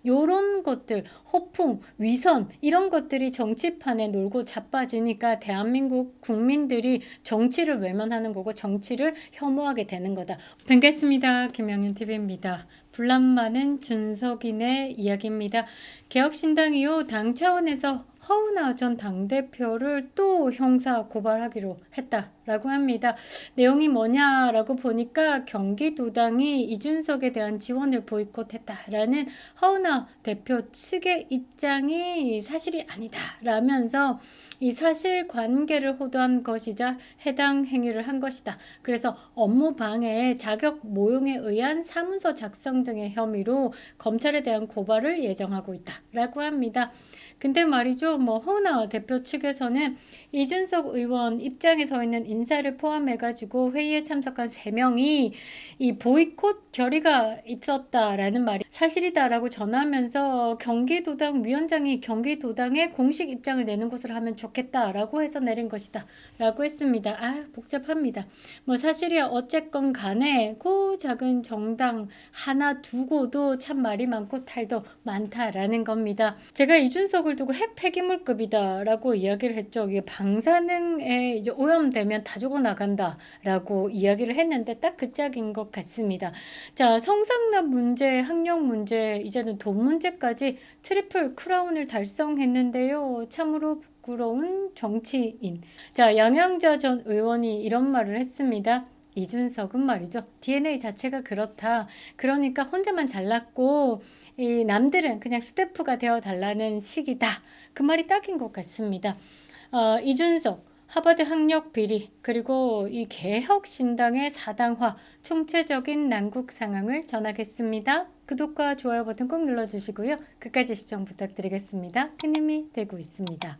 요런 것들, 허풍, 위선 이런 것들이 정치판에 놀고 자빠지니까 대한민국 국민들이 정치를 외면하는 거고 정치를 혐오하게 되는 거다. 뵙겠습니다. 김영윤TV입니다. 분란 많은 준석인의 이야기입니다. 개혁신당이요, 당 차원에서 허은하 전 당대표를 또 형사 고발하기로 했다라고 합니다. 내용이 뭐냐라고 보니까 경기도당이 이준석에 대한 지원을 보이콧했다라는 허은하 대표 측의 입장이 사실이 아니다라면서 이 사실관계를 호도한 것이자 해당 행위를 한 것이다. 그래서 업무 방해에 자격 모용에 의한 사문서 작성 등의 혐의로 검찰에 대한 고발을 예정하고 있다라고 합니다. 근데 말이죠, 허은하 대표 측에서는 이준석 의원 입장에 서 있는 인사를 포함해가지고 회의에 참석한 3명이 이 보이콧 결의가 있었다라는 말이 사실이다라고 전하면서 경기도당 위원장이 경기도당의 공식 입장을 내는 것을 하면 좋겠다라고 해서 내린 것이다 라고 했습니다. 복잡합니다. 사실이야 어쨌건 간에 그 작은 정당 하나 두고도 참 말이 많고 탈도 많다라는 겁니다. 제가 이준석을 두고 핵 폐기물급이다라고 이야기를 했죠. 이게 방사능에 이제 오염되면 다 죽어나간다라고 이야기를 했는데 딱 그 짝인 것 같습니다. 자, 성상납 문제, 학력 문제, 이제는 돈 문제까지 트리플 크라운을 달성했는데요. 참으로 부끄러운 정치인. 자, 양양자 전 의원이 이런 말을 했습니다. 이준석은 말이죠. DNA 자체가 그렇다. 그러니까 혼자만 잘났고 이 남들은 그냥 스태프가 되어 달라는 식이다. 그 말이 딱인 것 같습니다. 이준석 하버드 학력 비리 그리고 이 개혁신당의 사당화 총체적인 난국 상황을 전하겠습니다. 구독과 좋아요 버튼 꼭 눌러주시고요. 끝까지 시청 부탁드리겠습니다. 큰 힘이 되고 있습니다.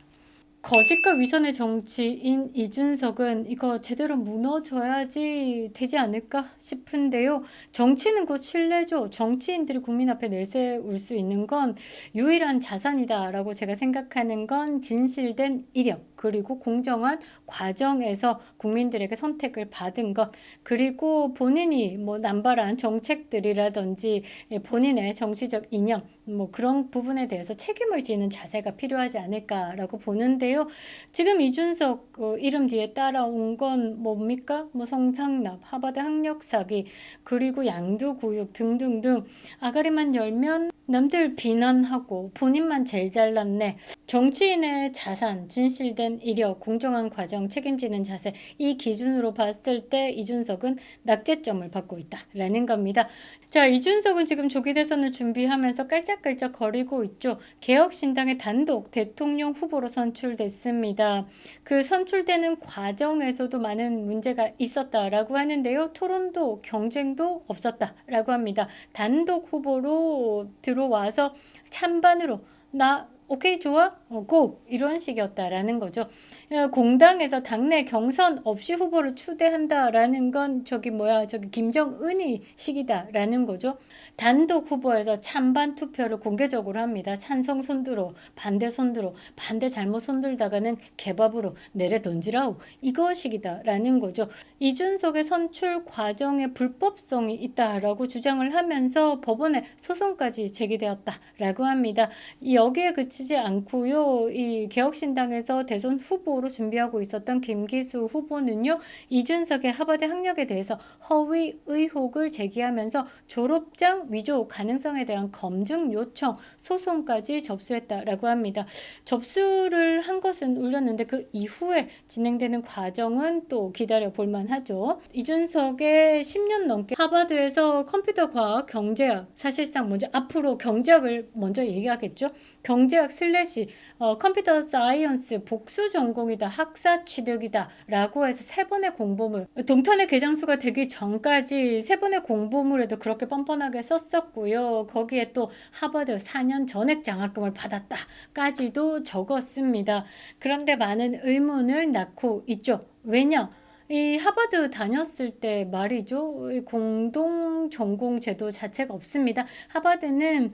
거짓과 위선의 정치인 이준석은 이거 제대로 무너져야지 되지 않을까 싶은데요. 정치는 곧 신뢰죠. 정치인들이 국민 앞에 내세울 수 있는 건 유일한 자산이다라고 제가 생각하는 건 진실된 이력 그리고 공정한 과정에서 국민들에게 선택을 받은 것 그리고 본인이 남발한 정책들이라든지 본인의 정치적 이념 그런 부분에 대해서 책임을 지는 자세가 필요하지 않을까라고 보는데요. 지금 이준석 이름 뒤에 따라온 건 뭡니까? 성상납, 하버드 학력 사기, 그리고 양두구육 등등등 아가리만 열면 남들 비난하고 본인만 제일 잘났네. 정치인의 자산, 진실된 이력, 공정한 과정, 책임지는 자세 이 기준으로 봤을 때 이준석은 낙제점을 받고 있다라는 겁니다. 자, 이준석은 지금 조기 대선을 준비하면서 깔짝깔짝 거리고 있죠. 개혁신당의 단독 대통령 후보로 선출됐습니다. 그 선출되는 과정에서도 많은 문제가 있었다라고 하는데요. 토론도 경쟁도 없었다라고 합니다. 단독 후보로 들어와서 찬반으로 나 오케이 좋아? 고! 이런 식이었다라는 거죠. 공당에서 당내 경선 없이 후보를 추대한다라는 건 저기 김정은이 식이다라는 거죠. 단독 후보에서 찬반 투표를 공개적으로 합니다. 찬성 손들어, 반대 손들어, 반대 잘못 손들다가는 개밥으로 내려 던지라오. 이것식이다라는 거죠. 이준석의 선출 과정에 불법성이 있다라고 주장을 하면서 법원에 소송까지 제기되었다라고 합니다. 여기에 그치지 않고요. 이 개혁신당에서 대선 후보로 준비하고 있었던 김기수 후보는요. 이준석의 하버드 학력에 대해서 허위 의혹을 제기하면서 졸업장 위조 가능성에 대한 검증 요청 소송까지 접수했다라고 합니다. 접수를 한 것은 올렸는데 그 이후에 진행되는 과정은 또 기다려 볼 만하죠. 이준석의 10년 넘게 하버드에서 컴퓨터 과학 경제학 사실상 먼저 앞으로 경제학을 먼저 얘기하겠죠. 경제학 슬래시 컴퓨터 사이언스 복수 전공이다 학사 취득이다 라고 해서 3번의 공보물 동탄의 개장수가 되기 전까지 3번의 공보물에도 그렇게 뻔뻔하게 썼었고요. 거기에 또 하버드 4년 전액 장학금을 받았다까지도 적었습니다. 그런데 많은 의문을 낳고 있죠. 왜냐? 이 하버드 다녔을 때 말이죠. 이 공동 전공 제도 자체가 없습니다. 하버드는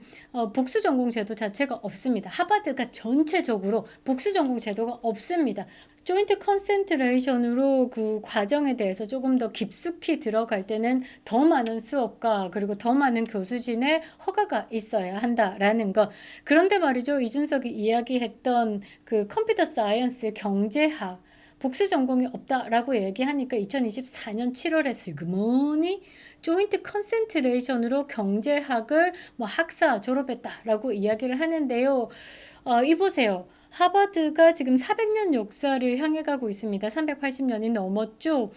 복수 전공 제도 자체가 없습니다. 하버드가 전체적으로 복수 전공 제도가 없습니다. 조인트 컨센트레이션으로 그 과정에 대해서 조금 더 깊숙이 들어갈 때는 더 많은 수업과 그리고 더 많은 교수진의 허가가 있어야 한다라는 것. 그런데 말이죠. 이준석이 이야기했던 그 컴퓨터 사이언스 경제학 복수 전공이 없다라고 얘기하니까 2024년 7월에 슬그머니 조인트 컨센트레이션으로 경제학을 뭐 학사 졸업했다라고 이야기를 하는데요. 이 보세요. 하버드가 지금 400년 역사를 향해 가고 있습니다. 380년이 넘었죠.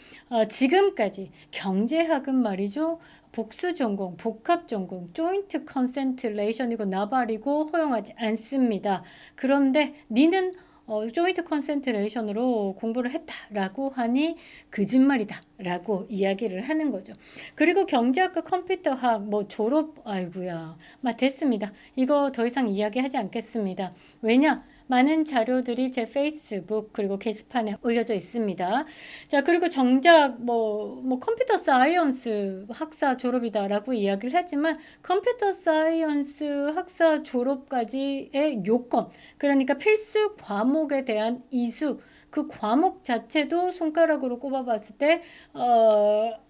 지금까지 경제학은 말이죠. 복수 전공, 복합 전공, 조인트 컨센트레이션이고 나발이고 허용하지 않습니다. 그런데 니는 조인트 컨센트레이션으로 공부를 했다라고 하니 거짓말이다라고 이야기를 하는 거죠. 그리고 경제학과 컴퓨터학 뭐 졸업 아이고야 됐습니다. 이거 더 이상 이야기하지 않겠습니다. 왜냐? 많은 자료들이 제 페이스북 그리고 게시판에 올려져 있습니다. 자, 그리고 정작 뭐 컴퓨터 사이언스 학사 졸업이다라고 이야기를 하지만 컴퓨터 사이언스 학사 졸업까지의 요건, 그러니까 필수 과목에 대한 이수, 그 과목 자체도 손가락으로 꼽아봤을 때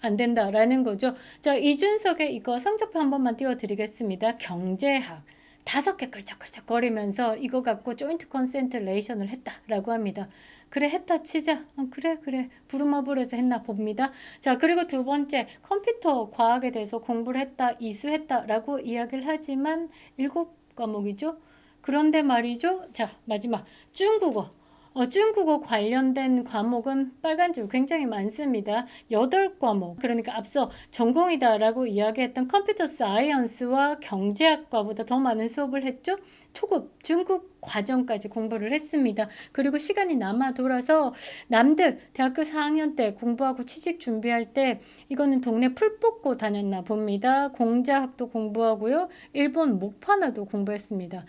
안 된다라는 거죠. 자, 이준석의 이거 성적표 한 번만 띄워드리겠습니다. 경제학 5개 끌적끌적거리면서 이거 갖고 조인트 컨센트레이션을 했다라고 합니다. 그래 했다 치자. 그래 부루마블에서 했나 봅니다. 자, 그리고 두 번째 컴퓨터 과학에 대해서 공부를 했다 이수했다라고 이야기를 하지만 7과목이죠. 그런데 말이죠. 자, 마지막 중국어. 중국어 관련된 과목은 빨간 줄 굉장히 많습니다. 8과목. 그러니까 앞서 전공이다라고 이야기했던 컴퓨터 사이언스와 경제학과보다 더 많은 수업을 했죠. 초급, 중급 과정까지 공부를 했습니다. 그리고 시간이 남아 돌아서 남들 대학교 4학년 때 공부하고 취직 준비할 때 이거는 동네 풀 뽑고 다녔나 봅니다. 공자학도 공부하고요. 일본 목판어도 공부했습니다.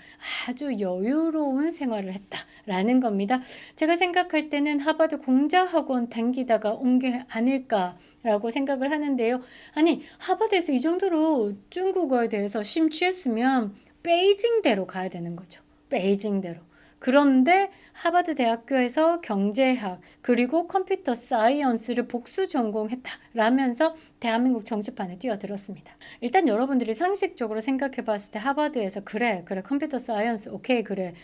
아주 여유로운 생활을 했다라는 겁니다. 제가 생각할 때는 하버드 공자학원 당기다가 온 게 아닐까라고 생각을 하는데요. 아니, 하버드에서 이 정도로 중국어에 대해서 심취했으면 베이징대로 가야 되는 거죠. 베이징대로. 그런데 하버드 대학교에서 경제학 그리고 컴퓨터 사이언스를 복수 전공했다라면서 대한민국 정치판에 뛰어들었습니다. 일단 여러분들이 상식적으로 생각해 봤을 때 하버드에서 그래 컴퓨터 사이언스 오케이 그래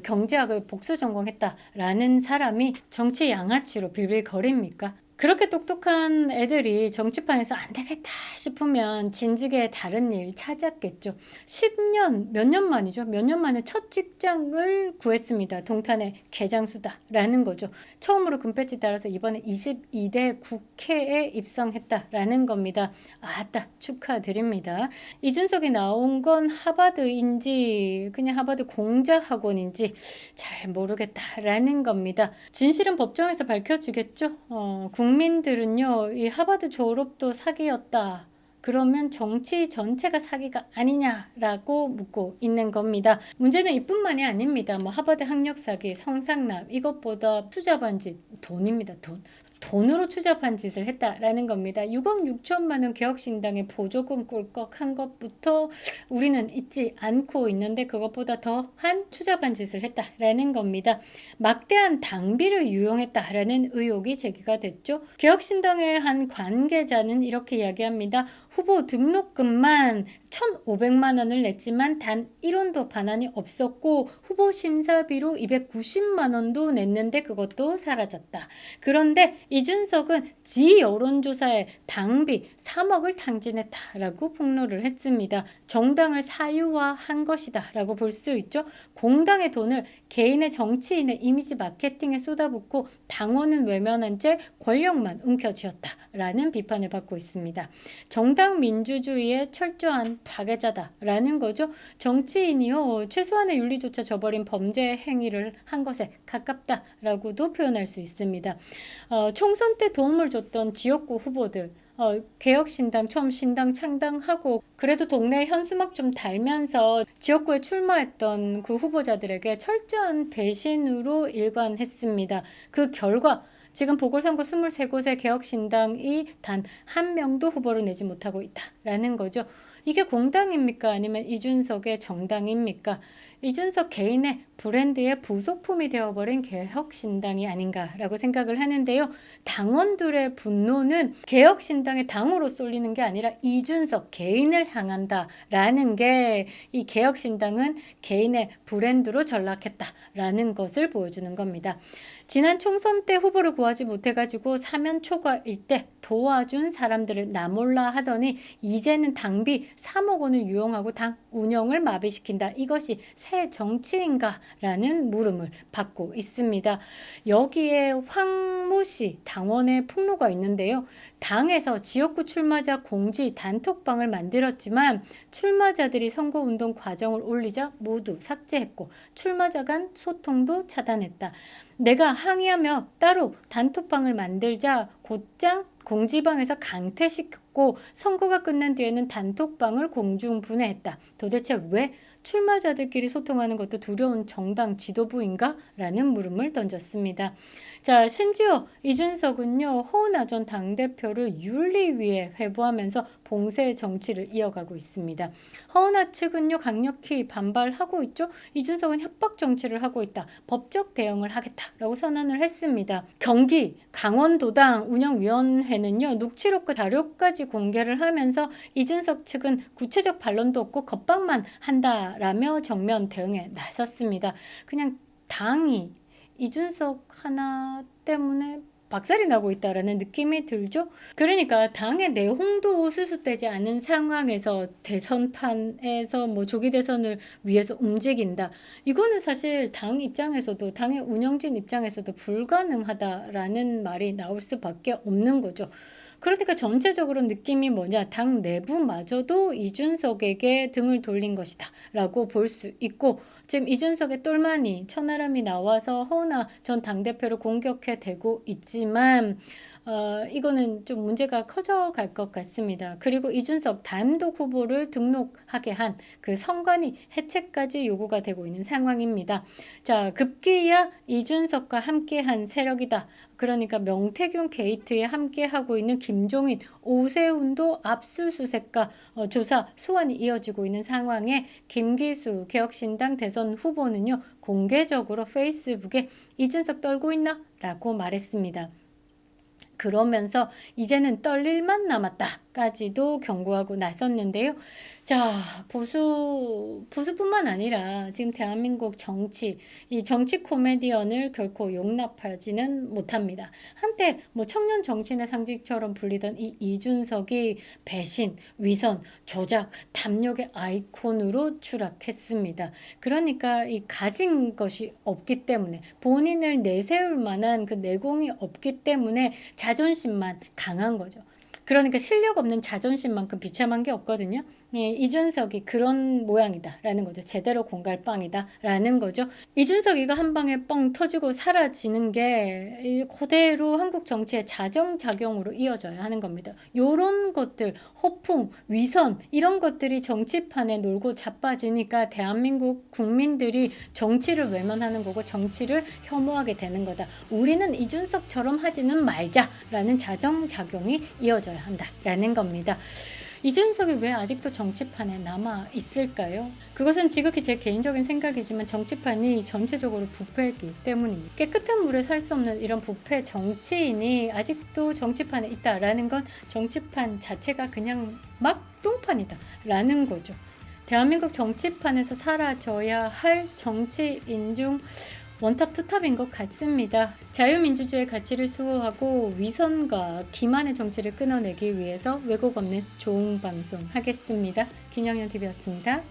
경제학을 복수 전공했다라는 사람이 정치 양아치로 빌빌거립니까? 그렇게 똑똑한 애들이 정치판에서 안 되겠다 싶으면 진즉에 다른 일 찾았겠죠. 10년, 몇 년 만이죠. 몇 년 만에 첫 직장을 구했습니다. 동탄의 개장수다라는 거죠. 처음으로 금배지 따라서 이번에 22대 국회에 입성했다라는 겁니다. 아따 축하드립니다. 이준석이 나온 건 하버드인지 그냥 하버드 공자학원인지 잘 모르겠다라는 겁니다. 진실은 법정에서 밝혀지겠죠. 국민들은요, 이 하버드 졸업도 사기였다. 그러면 정치 전체가 사기가 아니냐라고 묻고 있는 겁니다. 문제는 이뿐만이 아닙니다. 뭐 하버드 학력 사기, 성상납 이것보다 투잡한 짓, 돈입니다. 돈으로 추잡한 짓을 했다라는 겁니다. 6억 6천만 원 개혁신당에 보조금 꿀꺽한 것부터 우리는 잊지 않고 있는데 그것보다 더한 추잡한 짓을 했다라는 겁니다. 막대한 당비를 유용했다라는 의혹이 제기가 됐죠. 개혁신당의 한 관계자는 이렇게 이야기합니다. 후보 등록금만 1,500만 원을 냈지만 단 1원도 반환이 없었고 후보 심사비로 290만 원도 냈는데 그것도 사라졌다. 그런데 이준석은 지 여론조사에 당비 3억을 탕진했다라고 폭로를 했습니다. 정당을 사유화한 것이다라고 볼 수 있죠. 공당의 돈을 개인의 정치인의 이미지 마케팅에 쏟아붓고 당원은 외면한 채 권력만 움켜쥐었다라는 비판을 받고 있습니다. 정당 민주주의의 철저한 파괴자다라는 거죠. 정치인이요 최소한의 윤리조차 저버린 범죄 행위를 한 것에 가깝다라고도 표현할 수 있습니다. 총선 때 도움을 줬던 지역구 후보들 개혁신당 처음 신당 창당하고 그래도 동네 현수막 좀 달면서 지역구에 출마했던 그 후보자들에게 철저한 배신으로 일관했습니다. 그 결과 지금 보궐선거 23곳의 개혁신당이 단 한 명도 후보를 내지 못하고 있다라는 거죠. 이게 공당입니까? 아니면 이준석의 정당입니까? 이준석 개인의 브랜드의 부속품이 되어버린 개혁신당이 아닌가라고 생각을 하는데요. 당원들의 분노는 개혁신당의 당으로 쏠리는 게 아니라 이준석 개인을 향한다라는 게 이 개혁신당은 개인의 브랜드로 전락했다라는 것을 보여주는 겁니다. 지난 총선 때 후보를 구하지 못해가지고 사면 초과일 때 도와준 사람들을 나몰라 하더니 이제는 당비 3억 원을 유용하고 당 운영을 마비시킨다. 이것이 새 정치인가라는 물음을 받고 있습니다. 여기에 황모 씨 당원의 폭로가 있는데요. 당에서 지역구 출마자 공지 단톡방을 만들었지만 출마자들이 선거운동 과정을 올리자 모두 삭제했고 출마자 간 소통도 차단했다. 내가 항의하며 따로 단톡방을 만들자 곧장 공지방에서 강퇴시켰고 선거가 끝난 뒤에는 단톡방을 공중분해했다. 도대체 왜 출마자들끼리 소통하는 것도 두려운 정당 지도부인가? 라는 물음을 던졌습니다. 자, 심지어 이준석은요, 허은하 전 당대표를 윤리위에 회부하면서 봉쇄 정치를 이어가고 있습니다. 허은하 측은요, 강력히 반발하고 있죠. 이준석은 협박 정치를 하고 있다. 법적 대응을 하겠다라고 선언을 했습니다. 경기 강원도당 운영위원회는요, 녹취록과 자료까지 공개를 하면서 이준석 측은 구체적 반론도 없고 겁박만 한다라며 정면 대응에 나섰습니다. 그냥 당이 이준석 하나 때문에 박살이 나고 있다라는 느낌이 들죠. 그러니까 당의 내홍도 수습되지 않은 상황에서 대선판에서 뭐 조기 대선을 위해서 움직인다. 이거는 사실 당 입장에서도 당의 운영진 입장에서도 불가능하다라는 말이 나올 수밖에 없는 거죠. 그러니까 전체적으로 느낌이 뭐냐, 당 내부마저도 이준석에게 등을 돌린 것이다 라고 볼 수 있고, 지금 이준석의 똘마니 천하람이 나와서 허은하 전 당대표를 공격해 대고 있지만 이거는 좀 문제가 커져갈 것 같습니다. 그리고 이준석 단독 후보를 등록하게 한 그 선관위 해체까지 요구가 되고 있는 상황입니다. 자, 급기야 이준석과 함께한 세력이다. 그러니까 명태균 게이트에 함께하고 있는 김종인, 오세훈도 압수수색과 조사, 소환이 이어지고 있는 상황에 김기수 개혁신당 대선 후보는요, 공개적으로 페이스북에 이준석 떨고 있나? 라고 말했습니다. 그러면서 이제는 떨 일만 남았다까지도 경고하고 나섰는데요. 자, 보수뿐만 아니라 지금 대한민국 정치, 이 정치 코미디언을 결코 용납하지는 못합니다. 한때 뭐 청년 정치인의 상징처럼 불리던 이 이준석이 배신, 위선, 조작, 탐욕의 아이콘으로 추락했습니다. 그러니까 이 가진 것이 없기 때문에, 본인을 내세울 만한 그 내공이 없기 때문에 자존심만 강한 거죠. 그러니까 실력 없는 자존심만큼 비참한 게 없거든요. 예, 이준석이 그런 모양이다라는 거죠. 제대로 공갈빵이다라는 거죠. 이준석이가 한 방에 뻥 터지고 사라지는 게 그대로 한국 정치의 자정작용으로 이어져야 하는 겁니다. 요런 것들, 허풍, 위선 이런 것들이 정치판에 놀고 자빠지니까 대한민국 국민들이 정치를 외면하는 거고 정치를 혐오하게 되는 거다. 우리는 이준석처럼 하지는 말자라는 자정작용이 이어져야 한다라는 겁니다. 이준석이 왜 아직도 정치판에 남아 있을까요? 그것은 지극히 제 개인적인 생각이지만 정치판이 전체적으로 부패이기 때문입니다. 깨끗한 물에 살 수 없는 이런 부패 정치인이 아직도 정치판에 있다라는 건 정치판 자체가 그냥 막 똥판이다라는 거죠. 대한민국 정치판에서 사라져야 할 정치인 중 원탑 투탑인 것 같습니다. 자유민주주의 가치를 수호하고 위선과 기만의 정치를 끊어내기 위해서 왜곡 없는 좋은 방송 하겠습니다. 김영현 TV였습니다.